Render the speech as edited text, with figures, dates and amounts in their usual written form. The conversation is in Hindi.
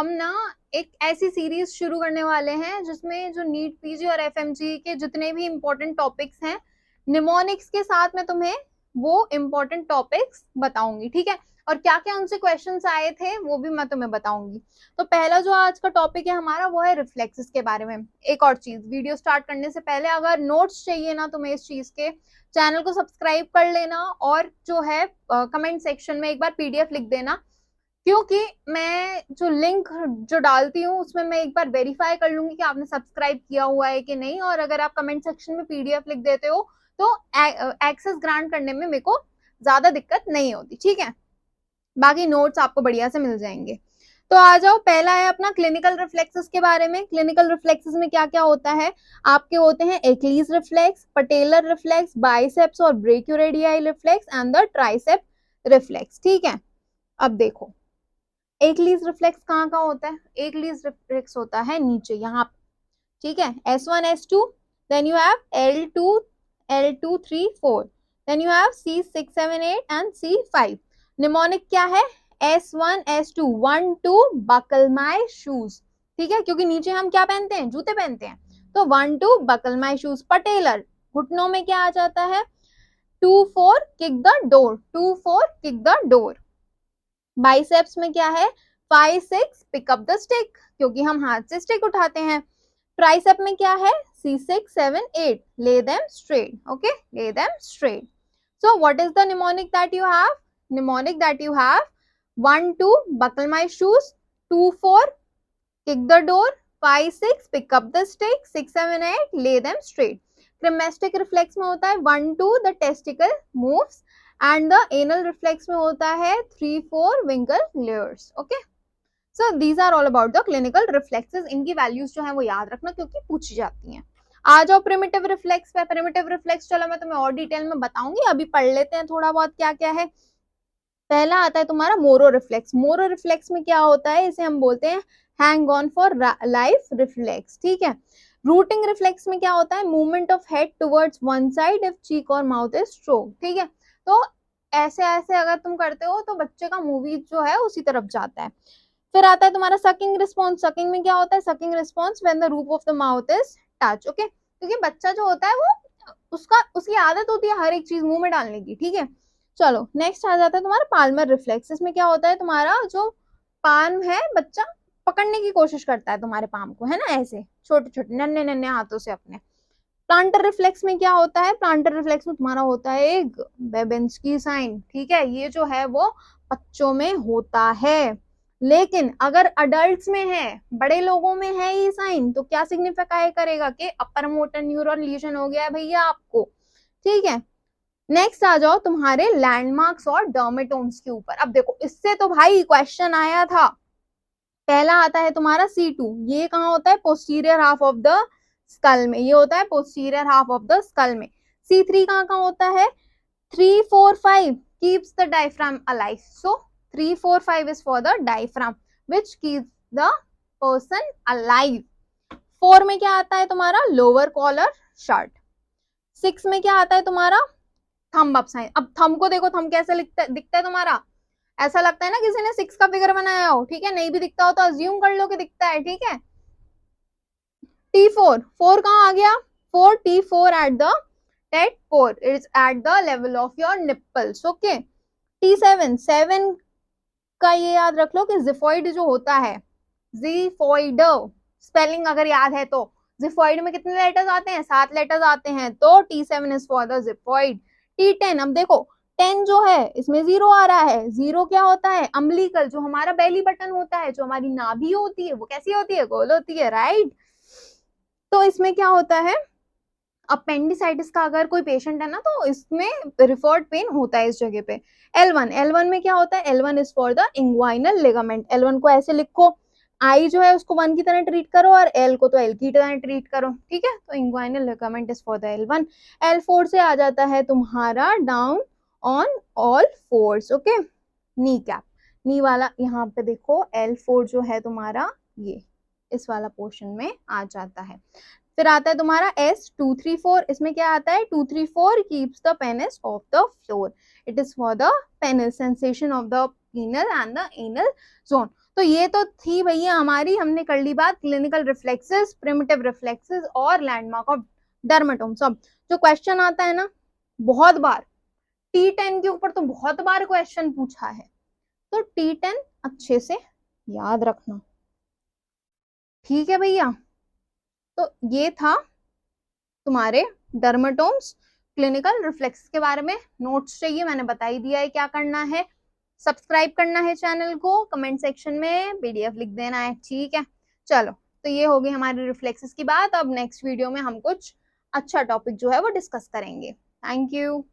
हम ना एक ऐसी सीरीज शुरू करने वाले हैं जिसमें जो नीट पीजी और एफएमजी के जितने भी इम्पोर्टेंट टॉपिक्स हैं, निमोनिक्स के साथ मैं तुम्हें वो इम्पोर्टेंट टॉपिक्स बताऊंगी, ठीक है। और क्या क्या उनसे क्वेश्चंस आए थे वो भी मैं तुम्हें बताऊंगी। तो पहला जो आज का टॉपिक है हमारा वो है रिफ्लेक्सेस के बारे में। एक और चीज, वीडियो स्टार्ट करने से पहले अगर नोट्स चाहिए ना तुम्हें इस चीज के, चैनल को सब्सक्राइब कर लेना और जो है कमेंट सेक्शन में एक बार पीडीएफ लिख देना, क्योंकि मैं जो लिंक जो डालती हूँ उसमें मैं एक बार वेरीफाई कर लूंगी कि आपने सब्सक्राइब किया हुआ है कि नहीं। और अगर आप कमेंट सेक्शन में पीडीएफ लिख देते हो तो एक्सेस ग्रांट करने में मेरे को ज्यादा दिक्कत नहीं होती, ठीक है। बाकी नोट्स आपको बढ़िया से मिल जाएंगे। तो आ जाओ, पहला है अपना क्लिनिकल रिफ्लेक्सेस के बारे में। क्लिनिकल रिफ्लेक्सेस में क्या क्या होता है, आपके होते हैं Achilles reflex, patellar reflex, biceps और brachioradialis reflex and the triceps reflex, ठीक है। अब देखो, एक लीज रिफ्लेक्स कहाँ का होता है, एक लीज रिफ्लेक्स होता है नीचे यहाँ, ठीक है। S1 S2, then you have L2 L2 3 4, then you have C6 7 8 and C5। Mnemonic क्या है, S1 S2 1 2 buckle my shoes, ठीक है, क्योंकि नीचे हम क्या पहनते हैं, जूते पहनते हैं, तो 1 2 buckle my shoes। पटेलर घुटनों में क्या आ जाता है, 2 4 kick the door, 2 4 kick the door। Biceps में क्या है, 5 6 पिक अप द स्टिक, क्योंकि हम हाथ से स्टिक उठाते हैं। ट्राइसेप में क्या है, C6 7 8 lay them straight, okay, lay them straight। So what is the mnemonic that you have, mnemonic that you have, 1 2 buckle my shoes, 2 4 kick the door, 5 6 pick up the stick, 6 7 8 lay them straight। Cremasteric reflex में होता है 1 2 the testicle moves, and the anal reflex में होता है 3 4 winkle layers, okay. So these are all about the clinical reflexes. इनकी वैल्यूज जो है वो याद रखना क्योंकि पूछी जाती हैं। आ जाओ प्रिमिटिव रिफ्लेक्स पे। प्रिमिटिव रिफ्लेक्स चलो मैं तुम्हें और डिटेल में बताऊंगी, अभी पढ़ लेते हैं थोड़ा बहुत क्या क्या है। पहला आता है तुम्हारा मोरो रिफ्लेक्स। मोरो रिफ्लेक्स में क्या होता है, इसे हम बोलते हैं hang on for life reflex, ठीक है। रूटिंग रिफ्लेक्स में क्या होता है, movement of head towards one side if cheek और माउथ इज स्ट्रोक, ठीक है। तो ऐसे ऐसे अगर तुम करते हो तो बच्चे का मूवी जो है उसी तरफ जाता है। फिर आता है तुम्हारा सकिंग रिस्पॉन्स। सकिंग में क्या होता है, sucking response when the roof of the mouth is touch, okay. क्योंकि बच्चा जो होता है वो उसकी आदत होती है हर एक चीज मुंह में डालने की, ठीक है। चलो नेक्स्ट आ जाता है तुम्हारा पाल्मर रिफ्लेक्स। इसमें क्या होता है, तुम्हारा जो पाल्म है बच्चा पकड़ने की कोशिश करता है तुम्हारे पाम को, है ना, ऐसे छोटे छोटे नन्हे नन्हे हाथों से अपने। प्लांटर रिफ्लेक्स में क्या होता है, प्लांटर रिफ्लेक्स में तुम्हारा होता है एक बेबेंस्की साइन, ठीक है। ये जो है वो बच्चों में होता है, लेकिन अगर अडल्ट्स में है, बड़े लोगों में है ये साइन, तो क्या सिग्निफाई करेगा कि अपर मोटर न्यूरॉन लीजन हो गया है भैया आपको, ठीक है। नेक्स्ट आ जाओ तुम्हारे लैंडमार्क्स और डर्मेटोन्स के ऊपर। अब देखो इससे तो भाई क्वेश्चन आया था। पहला आता है तुम्हारा C2, ये कहाँ होता है, posterior half of the skull में, ये होता है posterior half of the skull में। C3 कहाँ कहाँ होता है, 3 4 5 keeps the diaphragm alive, so 3 4 5 is for the diaphragm which keeps the person alive। 4 में क्या आता है तुम्हारा, लोअर कॉलर शर्ट। 6 में क्या आता है तुम्हारा, थंब अप साइन। अब थंब को देखो, थंब कैसे दिखता है तुम्हारा, ऐसा लगता है ना किसी ने 6 का फिगर बनाया हो, ठीक है। नहीं भी दिखता हो तो अज्यूम कर लो कि दिखता है, ठीक है। T4, 4 कहाँ आ गया, 4 T4 at the tet core, it's at the level of your nipples, okay। T7, 7 का ये याद रख लो कि जिफॉइड जो होता है, जिफॉइड स्पेलिंग अगर याद है तो, जिफॉइड में कितने लेटर्स आते हैं, 7 लेटर्स आते हैं, तो T7 is for the xiphoid. T10, अब देखो 10 जो है इसमें 0 आ रहा है, 0 क्या होता है, अम्बिलिकल, जो हमारा बेली बटन होता है, जो हमारी नाभि होती है वो कैसी होती है, गोल होती है, राइट। तो इसमें क्या होता है, अपेंडिसाइटिस का अगर कोई पेशेंट है ना तो इसमें रिफर्ड पेन होता है इस जगह पे। L1 में क्या होता है, L1 is for the inguinal ligament. L1 को ऐसे लिखो, आई जो है उसको 1 की तरह ट्रीट करो और L को तो L की तरह ट्रीट करो, ठीक है। तो inguinal ligament is for the L1। L4 से आ जाता है तुम्हारा down on all fours, okay, knee cap, knee वाला यहाँ पे देखो, L4 जो है तुम्हारा ये इस वाला पोर्शन में आ जाता है। फिर आता है तुम्हारा S234, इसमें क्या आता है, 234 keeps the penis off the floor, it is for the penis sensation of the penile and the anal zone। तो ये तो थी भैया हमारी, हमने कर ली बात क्लिनिकल रिफ्लेक्सेस, प्रिमिटिव रिफ्लेक्सेस और लैंडमार्क ऑफ डर्मेटोम्स। अब जो क्वेश्चन आता है ना बहुत बार, T10 के ऊपर तो बहुत बार क्वेश्चन पूछा है, तो T10 अच्छे से याद रखना, ठीक है भैया। तो ये था तुम्हारे डर्मेटोम्स, क्लिनिकल रिफ्लेक्स के बारे में नोट्स चाहिए, मैंने बता ही दिया है क्या करना है। सब्सक्राइब करना है चैनल को, कमेंट सेक्शन में PDF लिख देना है, ठीक है। चलो, तो ये हो गई हमारी रिफ्लेक्सेस की बात। अब नेक्स्ट वीडियो में हम कुछ अच्छा टॉपिक जो है वो डिस्कस करेंगे। Thank you.